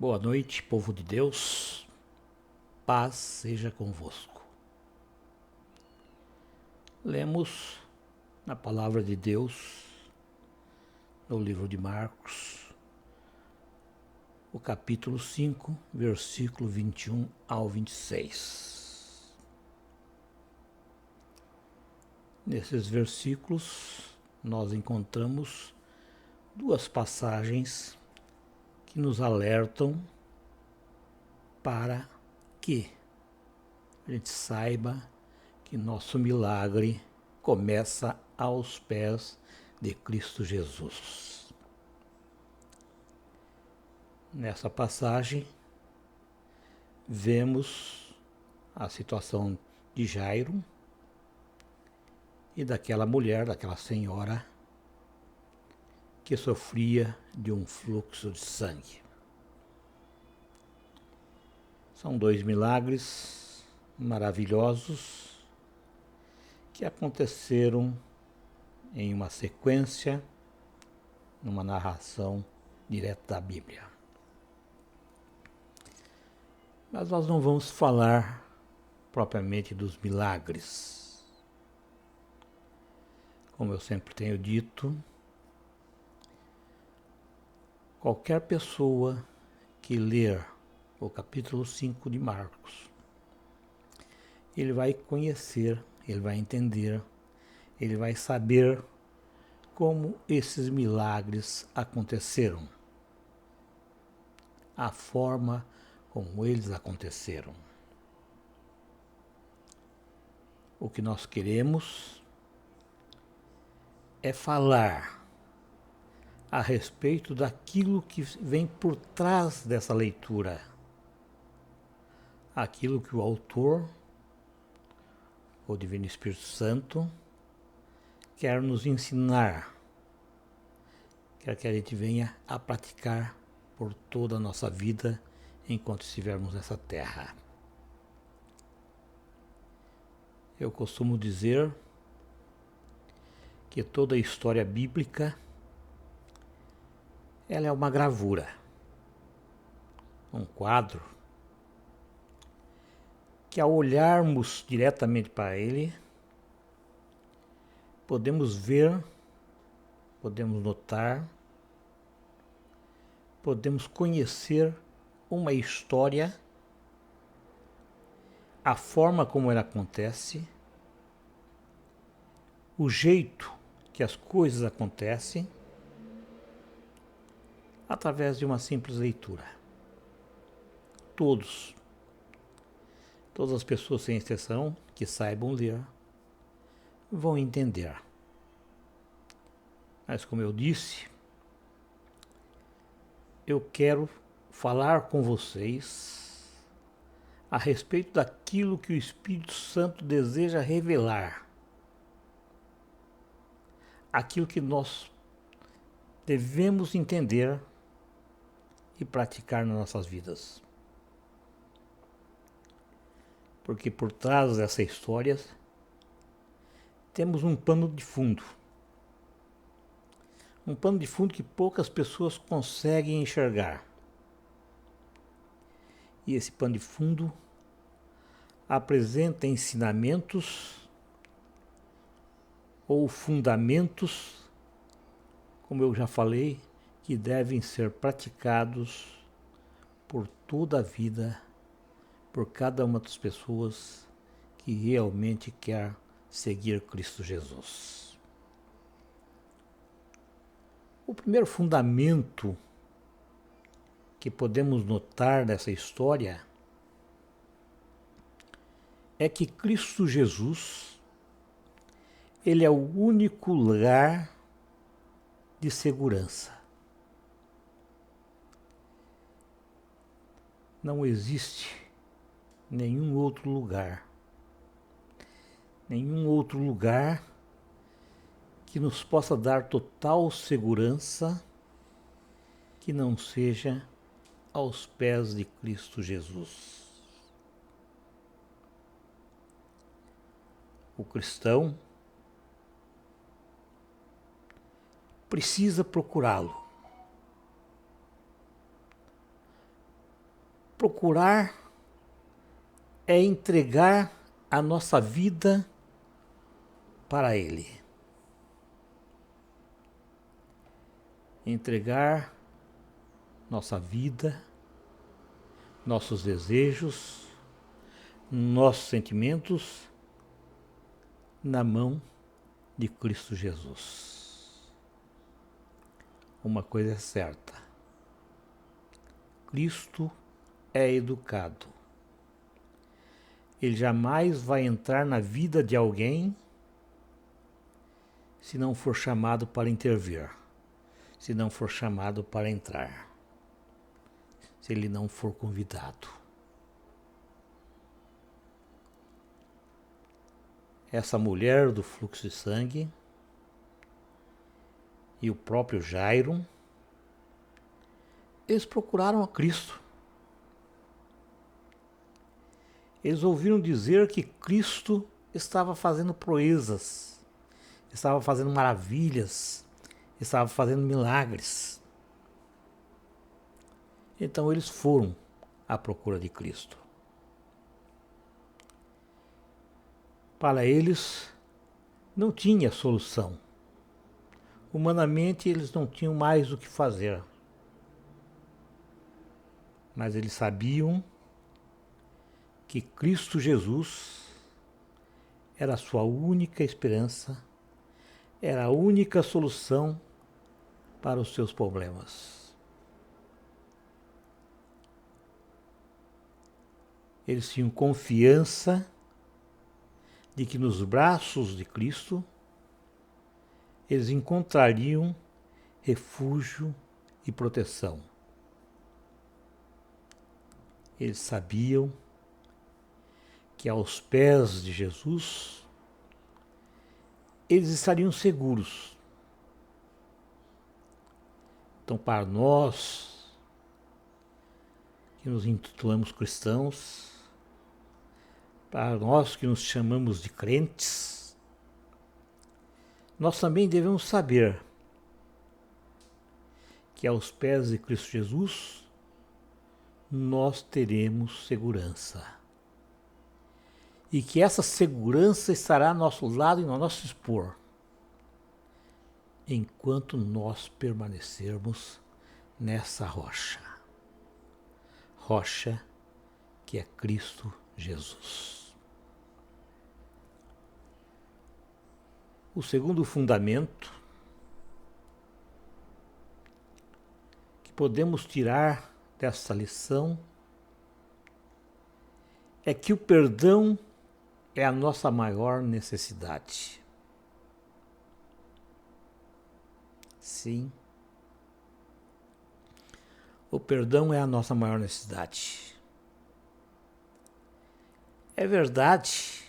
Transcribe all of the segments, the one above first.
Boa noite, povo de Deus, paz seja convosco. Lemos na palavra de Deus, no livro de Marcos, o capítulo 5, versículo 21 ao 26. Nesses versículos, nós encontramos duas passagens que nos alertam para que a gente saiba que nosso milagre começa aos pés de Cristo Jesus. Nessa passagem, vemos a situação de Jairo e daquela mulher, daquela senhora que sofria de um fluxo de sangue. São dois milagres maravilhosos que aconteceram em uma sequência, numa narração direta da Bíblia. Mas nós não vamos falar propriamente dos milagres. Como eu sempre tenho dito, qualquer pessoa que ler o capítulo 5 de Marcos, ele vai conhecer, ele vai entender, ele vai saber como esses milagres aconteceram, a forma como eles aconteceram. O que nós queremos é falar a respeito daquilo que vem por trás dessa leitura, aquilo que o autor, o Divino Espírito Santo, quer nos ensinar, quer que a gente venha a praticar por toda a nossa vida enquanto estivermos nessa terra. Eu costumo dizer que toda a história bíblica ela é uma gravura, um quadro, que ao olharmos diretamente para ele, podemos ver, podemos notar, podemos conhecer uma história, a forma como ela acontece, o jeito que as coisas acontecem, através de uma simples leitura. Todas as pessoas sem exceção que saibam ler, vão entender. Mas como eu disse, eu quero falar com vocês a respeito daquilo que o Espírito Santo deseja revelar. Aquilo que nós devemos entender e praticar nas nossas vidas. Porque por trás dessa história temos um pano de fundo. Um pano de fundo que poucas pessoas conseguem enxergar. E esse pano de fundo apresenta ensinamentos ou fundamentos, como eu já falei, que devem ser praticados por toda a vida, por cada uma das pessoas que realmente quer seguir Cristo Jesus. O primeiro fundamento que podemos notar nessa história é que Cristo Jesus, ele é o único lugar de segurança. Não existe nenhum outro lugar que nos possa dar total segurança que não seja aos pés de Cristo Jesus. O cristão precisa procurá-lo. procurar é entregar a nossa vida para Ele. Entregar nossa vida, nossos desejos, nossos sentimentos na mão de Cristo Jesus. Uma coisa é certa: Cristo é educado. Ele jamais vai entrar na vida de alguém se não for chamado para intervir, se não for chamado para entrar, se ele não for convidado. Essa mulher do fluxo de sangue e o próprio Jairo, eles procuraram a Cristo. Eles ouviram dizer que Cristo estava fazendo proezas, estava fazendo maravilhas, estava fazendo milagres. Então eles foram à procura de Cristo. Para eles não tinha solução. Humanamente eles não tinham mais o que fazer. Mas eles sabiam que Cristo Jesus era a sua única esperança, era a única solução para os seus problemas. Eles tinham confiança de que nos braços de Cristo eles encontrariam refúgio e proteção. Eles sabiam que aos pés de Jesus eles estariam seguros. Então, para nós que nos intitulamos cristãos, para nós que nos chamamos de crentes, nós também devemos saber que aos pés de Cristo Jesus nós teremos segurança. E que essa segurança estará ao nosso lado e no nosso dispor, enquanto nós permanecermos nessa rocha. Rocha que é Cristo Jesus. O segundo fundamento que podemos tirar dessa lição é que o perdão é a nossa maior necessidade. Sim, o perdão é a nossa maior necessidade. É verdade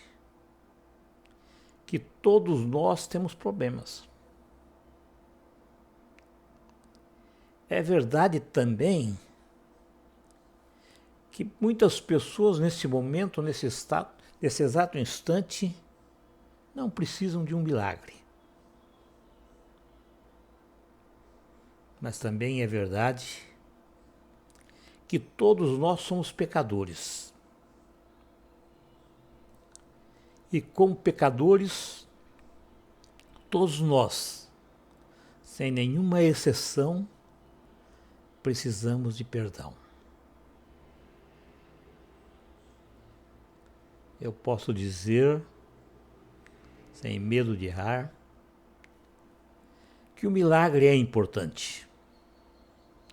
que todos nós temos problemas. É verdade também que muitas pessoas nesse momento, nesse exato instante, não precisam de um milagre. Mas também é verdade que todos nós somos pecadores. E como pecadores, todos nós, sem nenhuma exceção, precisamos de perdão. Eu posso dizer, sem medo de errar, que o milagre é importante.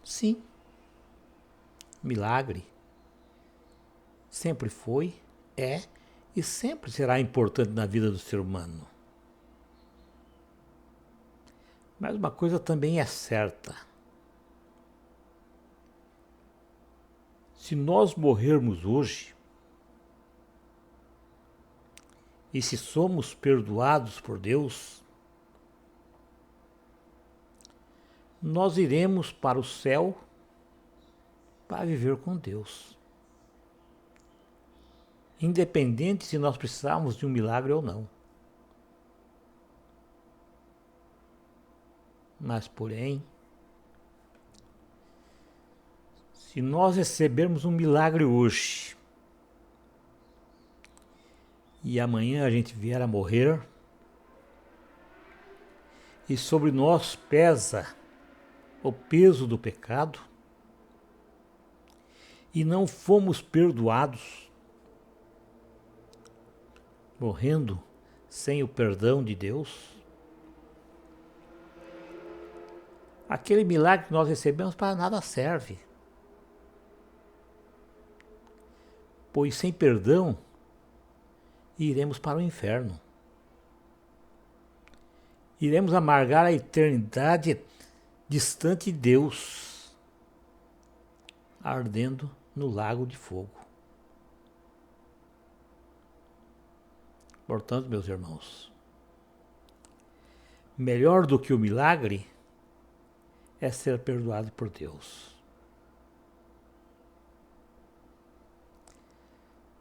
Sim, milagre sempre foi, é e sempre será importante na vida do ser humano. Mas uma coisa também é certa. Se nós morrermos hoje, e se somos perdoados por Deus, nós iremos para o céu para viver com Deus. Independente se nós precisarmos de um milagre ou não. Mas, porém, Se nós recebermos um milagre hoje e amanhã a gente vier a morrer e sobre nós pesa o peso do pecado e não fomos perdoados, morrendo sem o perdão de Deus, aquele milagre que nós recebemos para nada serve. Pois sem perdão iremos para o inferno. Iremos amargar a eternidade distante de Deus, ardendo no lago de fogo. Portanto, meus irmãos, melhor do que o milagre é ser perdoado por Deus.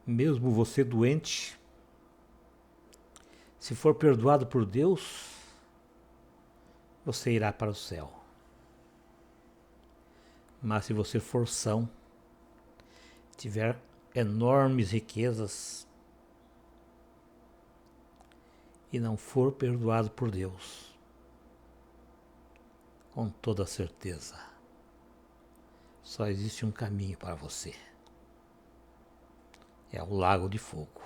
Mesmo você doente, se for perdoado por Deus, você irá para o céu. Mas se você for são, tiver enormes riquezas e não for perdoado por Deus, com toda certeza, só existe um caminho para você. É o lago de fogo,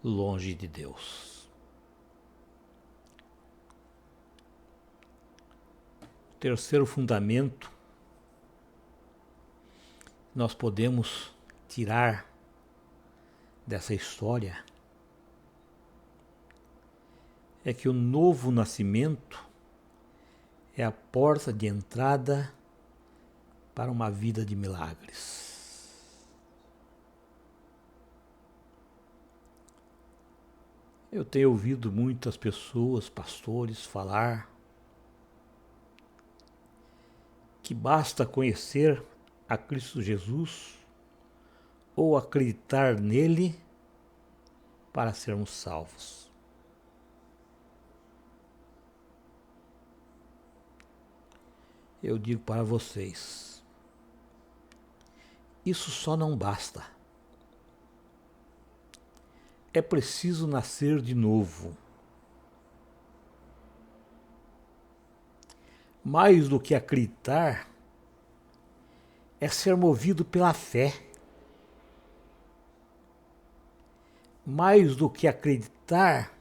longe de Deus. O terceiro fundamento nós podemos tirar dessa história é que o novo nascimento é a porta de entrada para uma vida de milagres. Eu tenho ouvido muitas pessoas, pastores, falar que basta conhecer a Cristo Jesus ou acreditar nele para sermos salvos. Eu digo para vocês, isso só não basta. É preciso nascer de novo. Mais do que acreditar, é ser movido pela fé. Mais do que acreditar,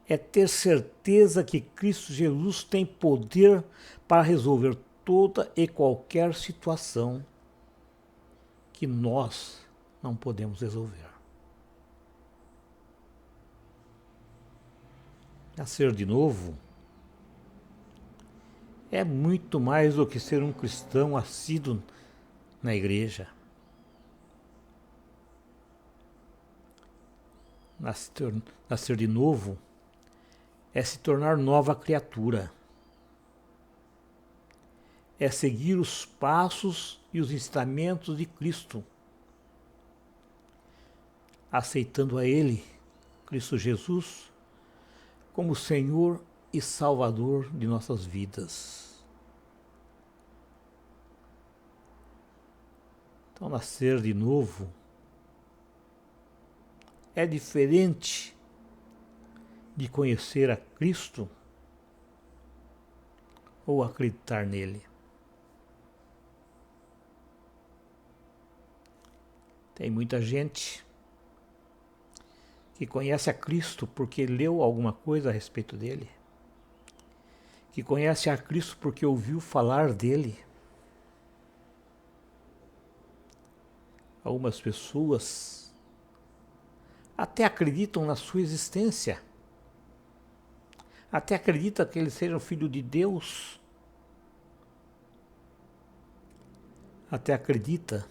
é ter certeza que Cristo Jesus tem poder para resolver toda e qualquer situação que nós não podemos resolver. Nascer de novo é muito mais do que ser um cristão assíduo na igreja. Nascer de novo é se tornar nova criatura. É seguir os passos e os ensinamentos de Cristo, aceitando a Ele, Cristo Jesus, como Senhor e Salvador de nossas vidas. Então, nascer de novo é diferente de conhecer a Cristo ou acreditar nele. Tem muita gente que conhece a Cristo porque leu alguma coisa a respeito dele, que conhece a Cristo porque ouviu falar dele. Algumas pessoas até acreditam na sua existência, até acreditam que ele seja o Filho de Deus, até acredita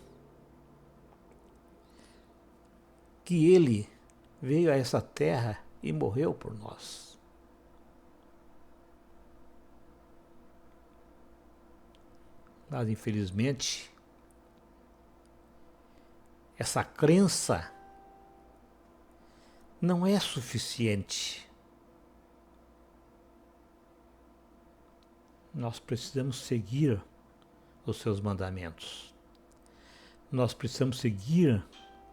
que ele veio a essa terra e morreu por nós. Mas, infelizmente, essa crença não é suficiente. Nós precisamos seguir os seus mandamentos. Nós precisamos seguir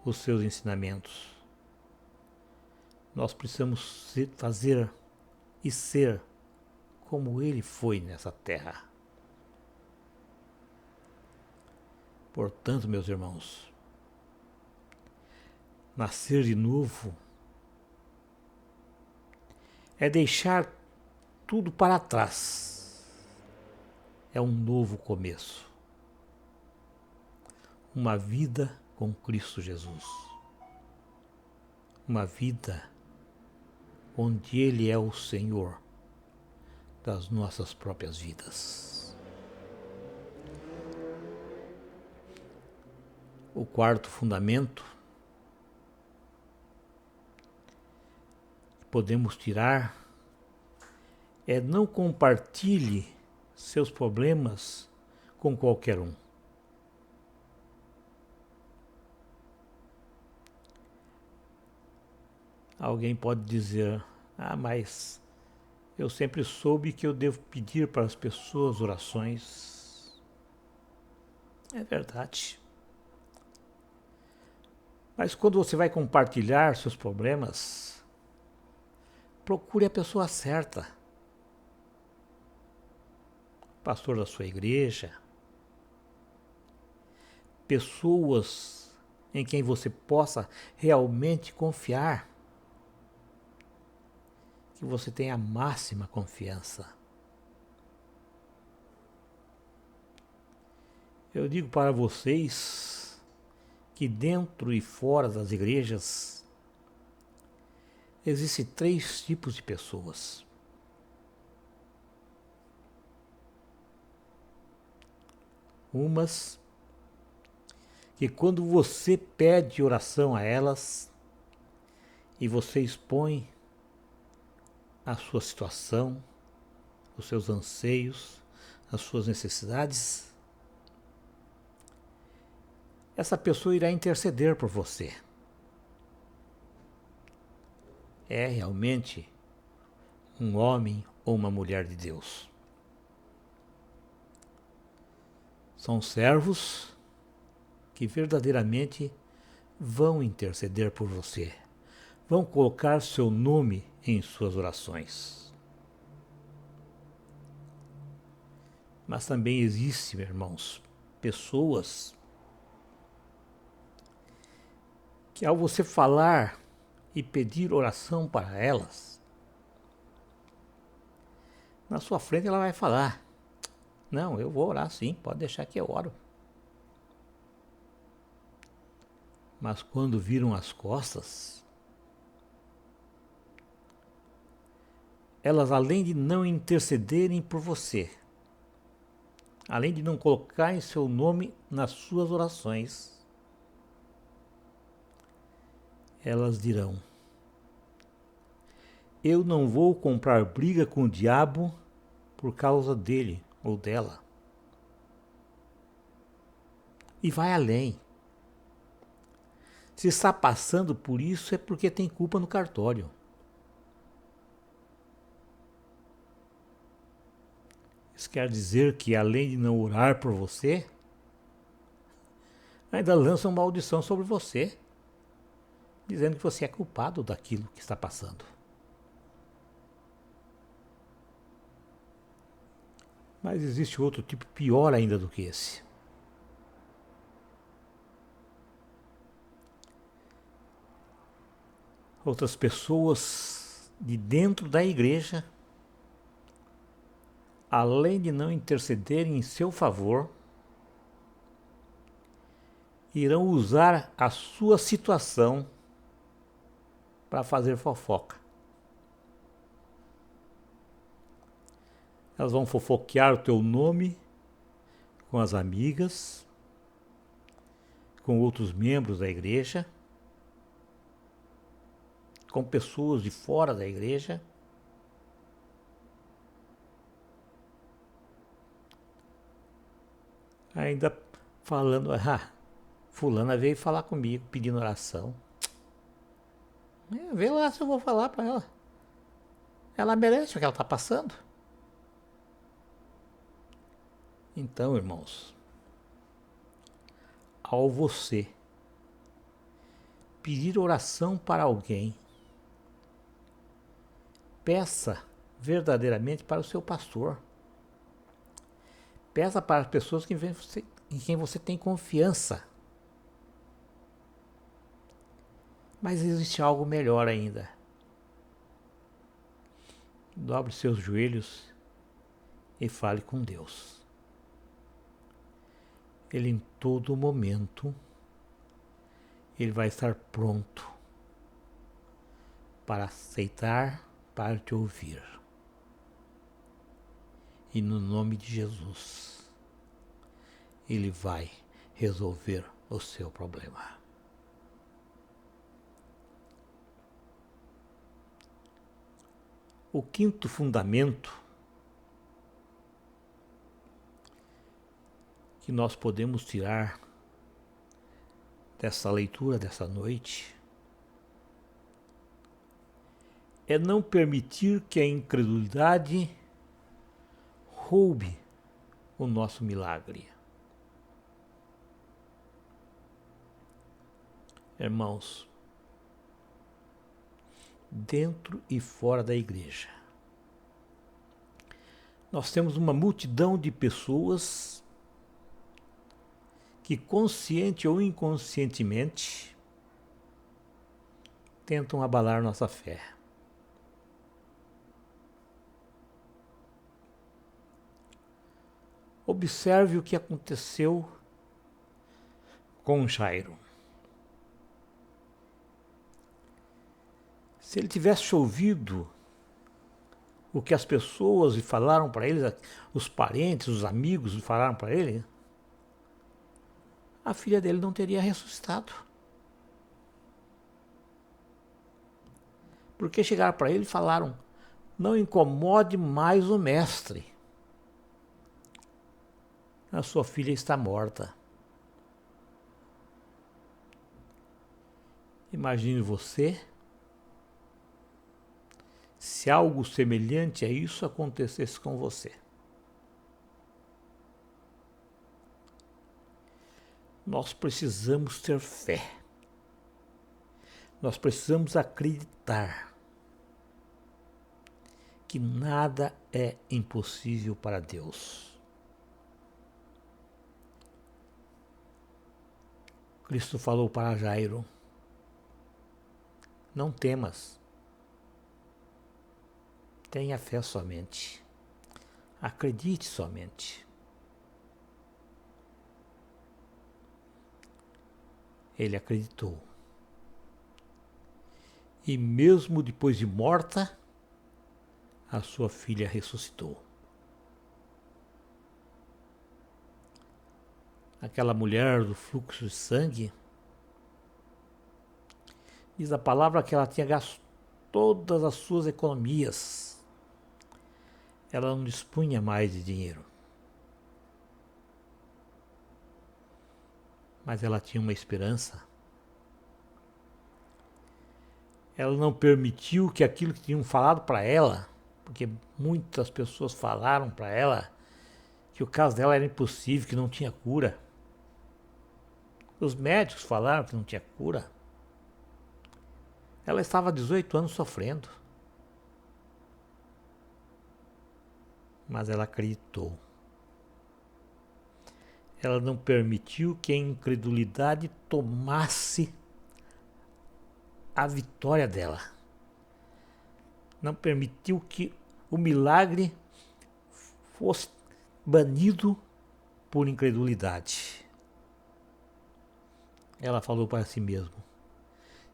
os seus ensinamentos. Nós precisamos fazer e ser como ele foi nessa terra. Portanto, meus irmãos, nascer de novo é deixar tudo para trás. É um novo começo. Uma vida com Cristo Jesus. Uma vida onde Ele é o Senhor das nossas próprias vidas. O quarto fundamento que podemos tirar é não compartilhe seus problemas com qualquer um. Alguém pode dizer, mas eu sempre soube que eu devo pedir para as pessoas orações. É verdade. Mas quando você vai compartilhar seus problemas, procure a pessoa certa. Pastor da sua igreja. Pessoas em quem você possa realmente confiar. Que você tenha a máxima confiança. Eu digo para vocês que dentro e fora das igrejas existem 3 tipos de pessoas. Umas que quando você pede oração a elas e você expõe a sua situação, os seus anseios, as suas necessidades, essa pessoa irá interceder por você. É realmente um homem ou uma mulher de Deus. São servos que verdadeiramente vão interceder por você, vão colocar seu nome em suas orações. Mas também existem, meus irmãos, pessoas que ao você falar e pedir oração para elas, na sua frente ela vai falar, não, eu vou orar sim, pode deixar que eu oro. Mas quando viram as costas, elas, além de não intercederem por você, além de não colocarem seu nome nas suas orações, elas dirão, eu não vou comprar briga com o diabo por causa dele ou dela. E vai além. Se está passando por isso é porque tem culpa no cartório. Isso quer dizer que, além de não orar por você, ainda lançam maldição sobre você, dizendo que você é culpado daquilo que está passando. Mas existe outro tipo pior ainda do que esse. Outras pessoas de dentro da igreja, além de não intercederem em seu favor, irão usar a sua situação para fazer fofoca. Elas vão fofoquear o teu nome com as amigas, com outros membros da igreja, com pessoas de fora da igreja. Ainda falando, fulana veio falar comigo, pedindo oração. Vê lá se eu vou falar para ela. Ela merece o que ela está passando. Então, irmãos, ao você pedir oração para alguém, peça verdadeiramente para o seu pastor. Peça para as pessoas em quem você tem confiança. Mas existe algo melhor ainda. Dobre seus joelhos e fale com Deus. Ele em todo momento, ele vai estar pronto para aceitar, para te ouvir. E no nome de Jesus, ele vai resolver o seu problema. O quinto fundamento que nós podemos tirar dessa leitura dessa noite é não permitir que a incredulidade roube o nosso milagre. Irmãos, dentro e fora da igreja, nós temos uma multidão de pessoas que, consciente ou inconscientemente, tentam abalar nossa fé. Observe o que aconteceu com Jairo. Se ele tivesse ouvido o que as pessoas falaram para ele, os parentes, os amigos falaram para ele, a filha dele não teria ressuscitado. Porque chegaram para ele e falaram: não incomode mais o mestre. A sua filha está morta. Imagine você se algo semelhante a isso acontecesse com você. Nós precisamos ter fé. Nós precisamos acreditar que nada é impossível para Deus. Cristo falou para Jairo: não temas, tenha fé somente, acredite somente. Ele acreditou. E mesmo depois de morta, a sua filha ressuscitou. Aquela mulher do fluxo de sangue, diz a palavra que ela tinha gasto todas as suas economias. Ela não dispunha mais de dinheiro. Mas ela tinha uma esperança. Ela não permitiu que aquilo que tinham falado para ela, porque muitas pessoas falaram para ela que o caso dela era impossível, que não tinha cura. Os médicos falaram que não tinha cura. Ela estava há 18 anos sofrendo. Mas ela acreditou. Ela não permitiu que a incredulidade tomasse a vitória dela. Não permitiu que o milagre fosse banido por incredulidade. Ela falou para si mesma: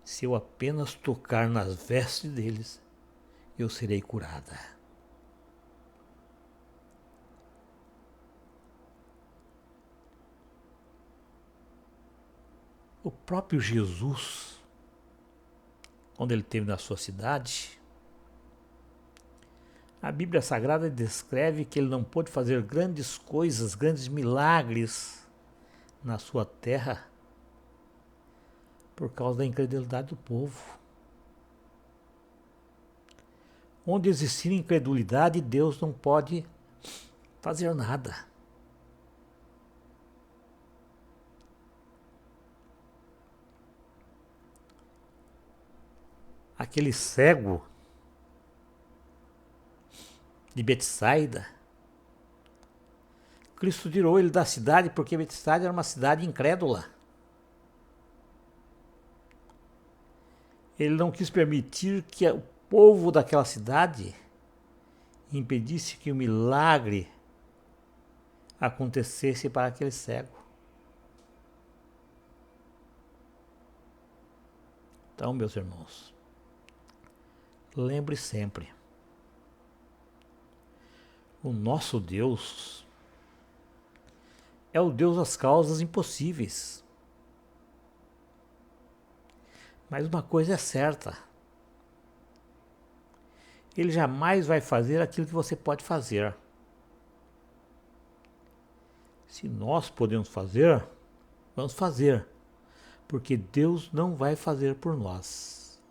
se eu apenas tocar nas vestes deles, eu serei curada. O próprio Jesus, quando ele esteve na sua cidade, a Bíblia Sagrada descreve que ele não pôde fazer grandes coisas, grandes milagres na sua terra por causa da incredulidade do povo. Onde existir incredulidade, Deus não pode fazer nada. aquele cego de Betsaida, Cristo tirou ele da cidade porque Betsaida era uma cidade incrédula. Ele não quis permitir que o povo daquela cidade impedisse que o milagre acontecesse para aquele cego. Então, meus irmãos, lembre sempre, o nosso Deus é o Deus das causas impossíveis. Mas uma coisa é certa, Ele jamais vai fazer aquilo que você pode fazer. Se nós podemos fazer, vamos fazer, porque Deus não vai fazer por nós.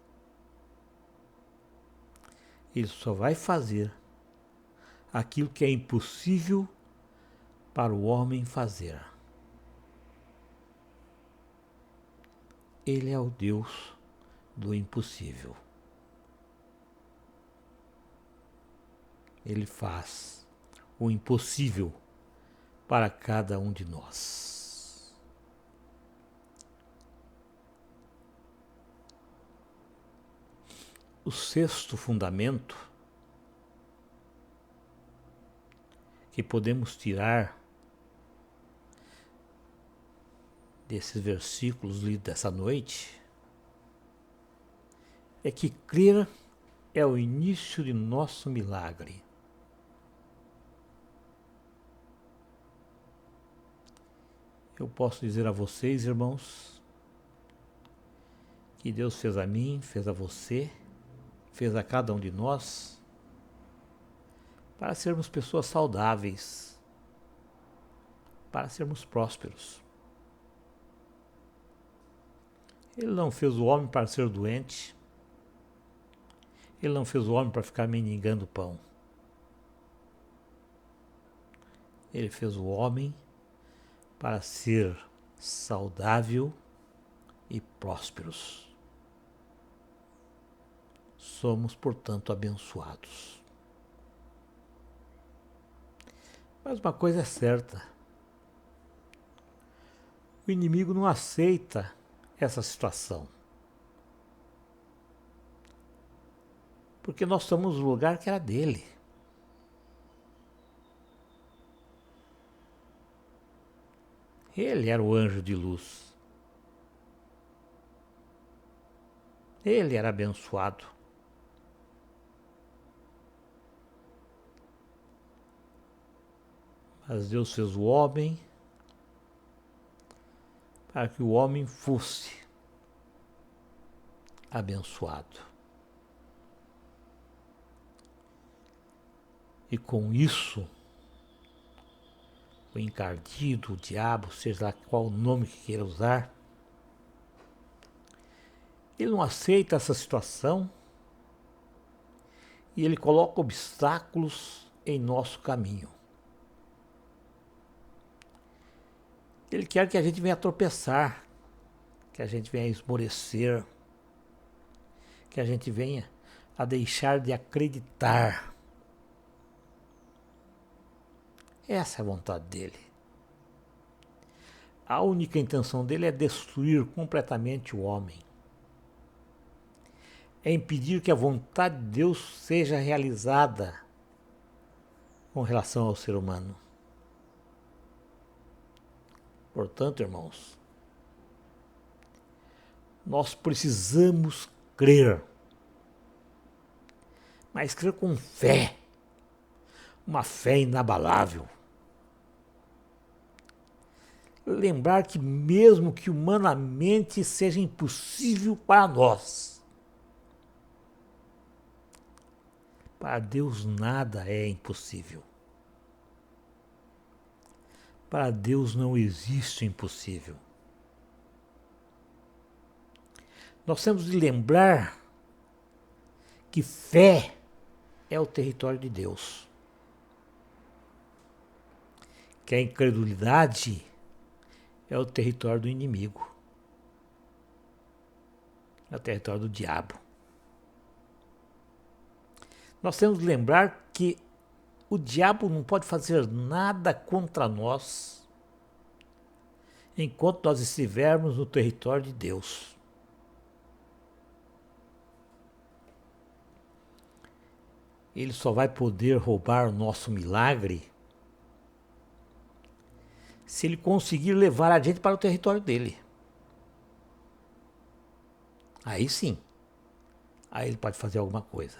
Ele só vai fazer aquilo que é impossível para o homem fazer. Ele é o Deus do impossível. Ele faz o impossível para cada um de nós. O sexto fundamento que podemos tirar desses versículos lidos dessa noite é que crer é o início de nosso milagre. Eu posso dizer a vocês, irmãos, que Deus fez a mim, fez a você, fez a cada um de nós para sermos pessoas saudáveis, para sermos prósperos. Ele não fez o homem para ser doente. Ele não fez o homem para ficar mendigando pão. Ele fez o homem para ser saudável e prósperos. Somos, portanto, abençoados. Mas uma coisa é certa: o inimigo não aceita essa situação. Porque nós estamos no lugar que era dele. Ele era o anjo de luz. Ele era abençoado. Mas Deus fez o homem para que o homem fosse abençoado. E com isso, o encardido, o diabo, seja lá qual nome que queira usar, ele não aceita essa situação e ele coloca obstáculos em nosso caminho. Ele quer que a gente venha tropeçar, que a gente venha esmorecer, que a gente venha a deixar de acreditar. Essa é a vontade dele. A única intenção dele é destruir completamente o homem. É impedir que a vontade de Deus seja realizada com relação ao ser humano. Portanto, irmãos, nós precisamos crer, mas crer com fé, uma fé inabalável. Lembrar que mesmo que humanamente seja impossível para nós, para Deus nada é impossível. Para Deus não existe impossível. Nós temos de lembrar que fé é o território de Deus. Que a incredulidade é o território do inimigo. É o território do diabo. Nós temos que lembrar que o diabo não pode fazer nada contra nós enquanto nós estivermos no território de Deus. Ele só vai poder roubar o nosso milagre se ele conseguir levar a gente para o território dele. Aí sim, aí ele pode fazer alguma coisa.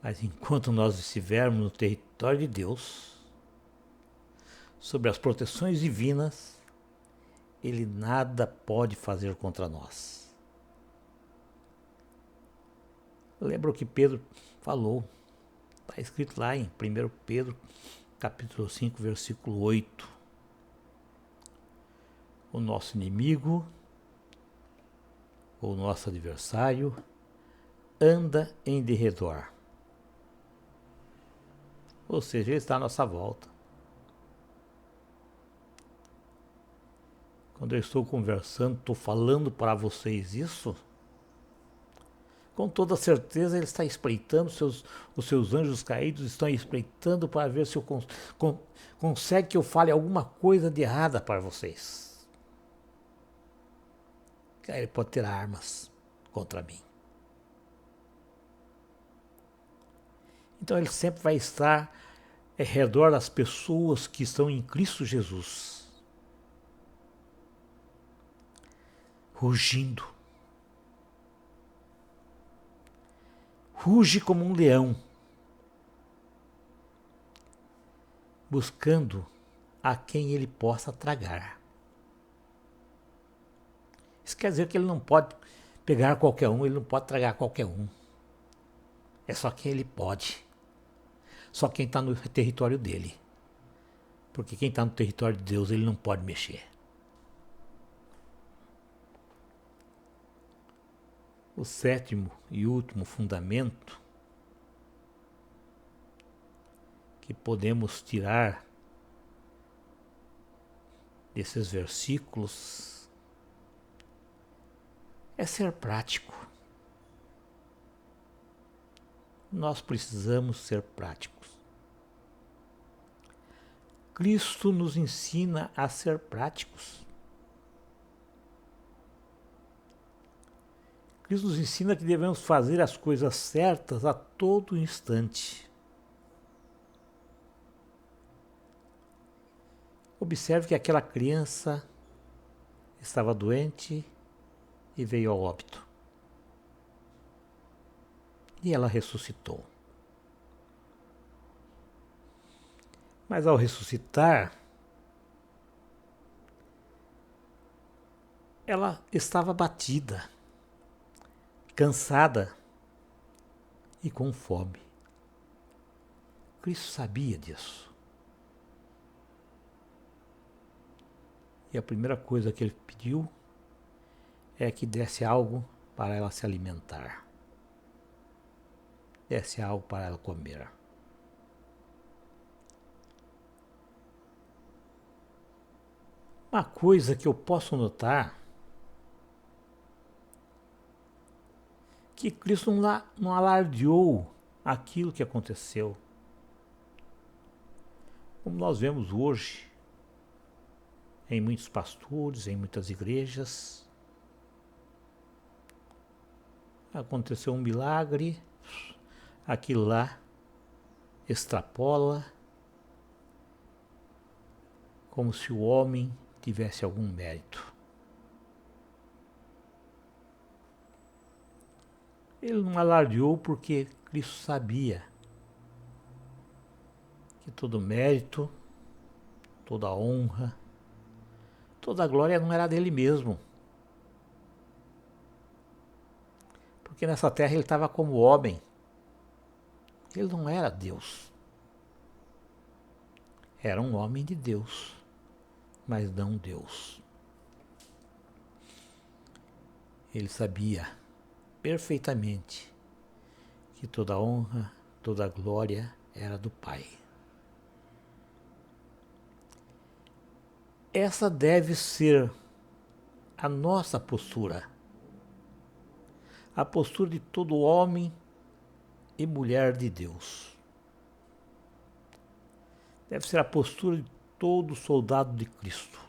Mas enquanto nós estivermos no território de Deus, sob as proteções divinas, ele nada pode fazer contra nós. Lembra o que Pedro falou? Está escrito lá em 1 Pedro, capítulo 5, versículo 8. O nosso inimigo, ou nosso adversário, anda em derredor. Ou seja, ele está à nossa volta. Quando eu estou conversando, estou falando para vocês isso, com toda certeza ele está espreitando, os seus anjos caídos estão espreitando para ver se eu consegue que eu fale alguma coisa de errada para vocês. Ele pode ter armas contra mim. Então ele sempre vai estar ao redor das pessoas que estão em Cristo Jesus, rugindo. Ruge como um leão, buscando a quem ele possa tragar. Isso quer dizer que ele não pode pegar qualquer um, ele não pode tragar qualquer um. É só quem ele pode. Só quem está no território dele. Porque quem está no território de Deus, ele não pode mexer. O sétimo e último fundamento que podemos tirar desses versículos é ser prático. Nós precisamos ser práticos. Cristo nos ensina a ser práticos. Cristo nos ensina que devemos fazer as coisas certas a todo instante. Observe que aquela criança estava doente e veio ao óbito. E ela ressuscitou. Mas ao ressuscitar, ela estava abatida, cansada e com fome. Cristo sabia disso. E a primeira coisa que ele pediu é que desse algo para ela se alimentar. Desse algo para ela comer. Uma coisa que eu posso notar que Cristo não alardeou aquilo que aconteceu. Como nós vemos hoje, em muitos pastores, em muitas igrejas, aconteceu um milagre, aquilo lá extrapola, como se o homem tivesse algum mérito. Ele não alardeou porque Cristo sabia que todo mérito, toda honra, toda glória não era dele mesmo. Porque nessa terra ele estava como homem. Ele não era Deus. Era um homem de Deus, mas não Deus. Ele sabia perfeitamente que toda honra, toda glória era do Pai. Essa deve ser a nossa postura. A postura de todo homem e mulher de Deus. Deve ser a postura de todo soldado de Cristo.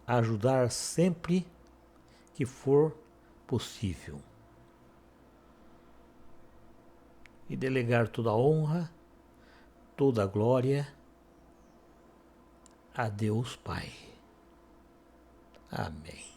Ajudar sempre que for possível. E delegar toda a honra, toda a glória a Deus Pai. Amém.